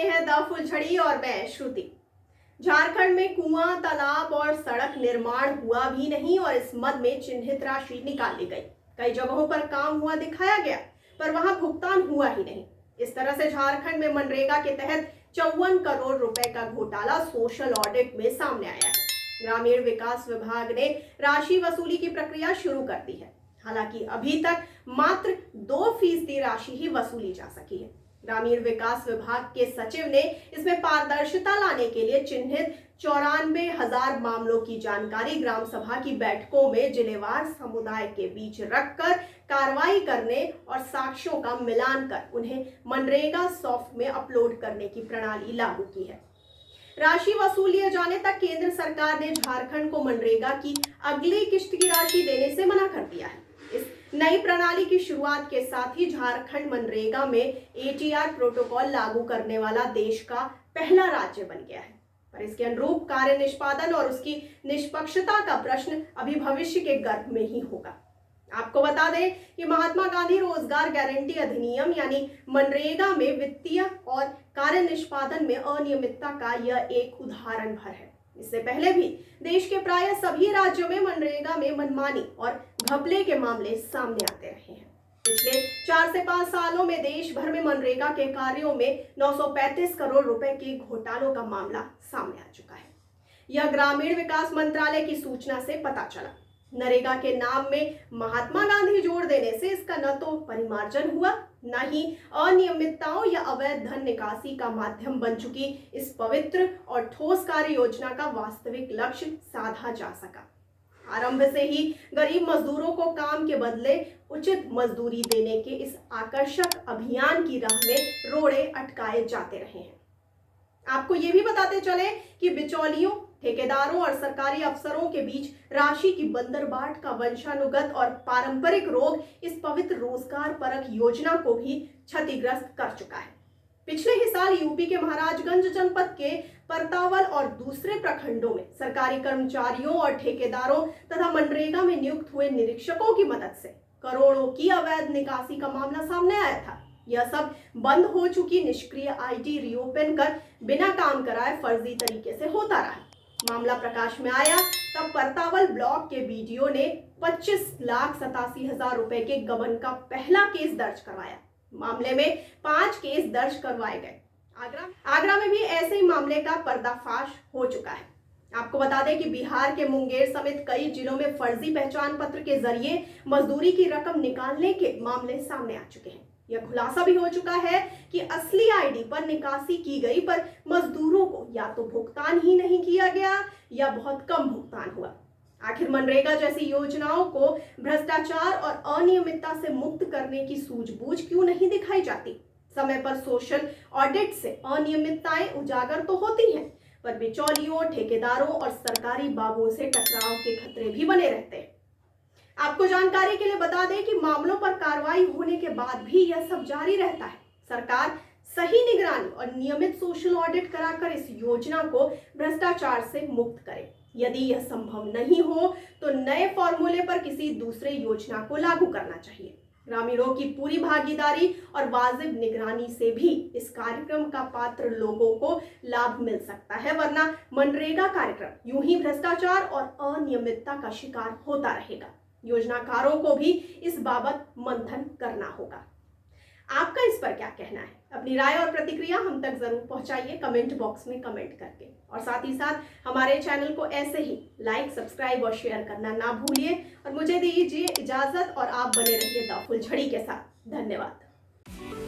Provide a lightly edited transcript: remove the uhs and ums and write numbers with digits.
हैं द फुलझड़ी और मैं श्रुति। झारखंड में कुआं, तालाब और सड़क निर्माण हुआ भी नहीं और इस मद में चिन्हित राशि निकाली गई। कई जगहों पर काम हुआ दिखाया गया पर वहां भुगतान हुआ ही नहीं। इस तरह से झारखंड में मनरेगा के तहत 54 करोड़ रुपए का घोटाला सोशल ऑडिट में सामने आया है। ग्रामीण विकास विभाग ने राशि वसूली की प्रक्रिया शुरू कर दी है। हालांकि अभी तक मात्र 2% राशि ही वसूली जा सकी है। ग्रामीण विकास विभाग के सचिव ने इसमें पारदर्शिता लाने के लिए चिन्हित 94,000 मामलों की जानकारी ग्राम सभा की बैठकों में जिलेवार समुदाय के बीच रखकर कार्रवाई करने और साक्ष्यों का मिलान कर उन्हें मनरेगा सॉफ्ट में अपलोड करने की प्रणाली लागू की है। राशि वसूल लिए जाने तक केंद्र सरकार ने झारखंड को मनरेगा की अगली किश्त की राशि देने से मना कर दिया है। इस नई प्रणाली की शुरुआत के साथ ही झारखंड मनरेगा में ATR प्रोटोकॉल लागू करने वाला देश का पहला राज्य बन गया है। पर इसके अनुरूप कार्य निष्पादन और उसकी निष्पक्षता का प्रश्न अभी भविष्य के गर्भ में ही होगा। आपको बता दें कि महात्मा गांधी रोजगार गारंटी अधिनियम यानी मनरेगा में वित्तीय और कार्य निष्पादन में अनियमितता का यह एक उदाहरण भर है। इससे पहले भी देश के प्राय सभी राज्यों में मनरेगा में मनमानी और घपले के मामले सामने आते रहे हैं। पिछले 4 से 5 सालों में देश भर में मनरेगा के कार्यों में 935 करोड़ रुपए के घोटालों का मामला सामने आ चुका है। यह ग्रामीण विकास मंत्रालय की सूचना से पता चला। नरेगा के नाम में महात्मा गांधी जोड़ देने से इसका न तो परिमार्जन हुआ, न ही अनियमितताओं या अवैध धन निकासी का माध्यम बन चुकी इस पवित्र और ठोस कार्य योजना का वास्तविक लक्ष्य साधा जा सका। आरंभ से ही गरीब मजदूरों को काम के बदले उचित मजदूरी देने के इस आकर्षक अभियान की राह में रोड़े अटकाए जाते रहे हैं। आपको ये भी बताते चले कि बिचौलियों, ठेकेदारों और सरकारी अफसरों के बीच राशि की बंदरबाट का वंशानुगत और पारंपरिक रोग इस पवित्र रोजगार परक योजना को भी क्षतिग्रस्त कर चुका है। पिछले ही साल यूपी के महाराजगंज जनपद के परतावल और दूसरे प्रखंडों में सरकारी कर्मचारियों और ठेकेदारों तथा मनरेगा में नियुक्त हुए निरीक्षकों की मदद से करोड़ों की अवैध निकासी का मामला सामने आया था। यह सब बंद हो चुकी निष्क्रिय ID रीओपन कर बिना काम कराए फर्जी तरीके से होता रहा। मामला प्रकाश में आया तब परतावल ब्लॉक के BDO ने 25,87,000 रुपए के गबन का पहला केस दर्ज करवाया। मामले में 5 केस दर्ज करवाए गए। आगरा में भी ऐसे ही मामले का पर्दाफाश हो चुका है। आपको बता दें कि बिहार के मुंगेर समेत कई जिलों में फर्जी पहचान पत्र के जरिए मजदूरी की रकम निकालने के मामले सामने आ चुके हैं। यह खुलासा भी हो चुका है कि असली ID पर निकासी की गई पर मजदूरों को या तो भुगतान ही नहीं किया गया या बहुत कम भुगतान हुआ। आखिर मनरेगा जैसी योजनाओं को भ्रष्टाचार और अनियमितता से मुक्त करने की सूझबूझ क्यों नहीं दिखाई जाती? समय पर सोशल ऑडिट से अनियमितताएं उजागर तो होती हैं, पर बिचौलियों, ठेकेदारों और सरकारी बाबुओं से टकराव के खतरे भी बने रहते हैं। आपको जानकारी के लिए बता दें कि मामलों पर कार्रवाई होने के बाद भी यह सब जारी रहता है। सरकार सही निगरानी और नियमित सोशल ऑडिट कराकर इस योजना को भ्रष्टाचार से मुक्त करे। यदि यह संभव नहीं हो तो नए फॉर्मूले पर किसी दूसरे योजना को लागू करना चाहिए। ग्रामीणों की पूरी भागीदारी और वाजिब निगरानी से भी इस कार्यक्रम का पात्र लोगों को लाभ मिल सकता है, वरना मनरेगा कार्यक्रम यूं ही भ्रष्टाचार और अनियमितता का शिकार होता रहेगा। योजनाकारों को भी इस बाबत मंथन करना होगा। आपका इस पर क्या कहना है? अपनी राय और प्रतिक्रिया हम तक जरूर पहुंचाइए कमेंट बॉक्स में कमेंट करके, और साथ ही साथ हमारे चैनल को ऐसे ही लाइक, सब्सक्राइब और शेयर करना ना भूलिए। और मुझे दीजिए इजाजत और आप बने रहिए द फुलझड़ी के साथ। धन्यवाद।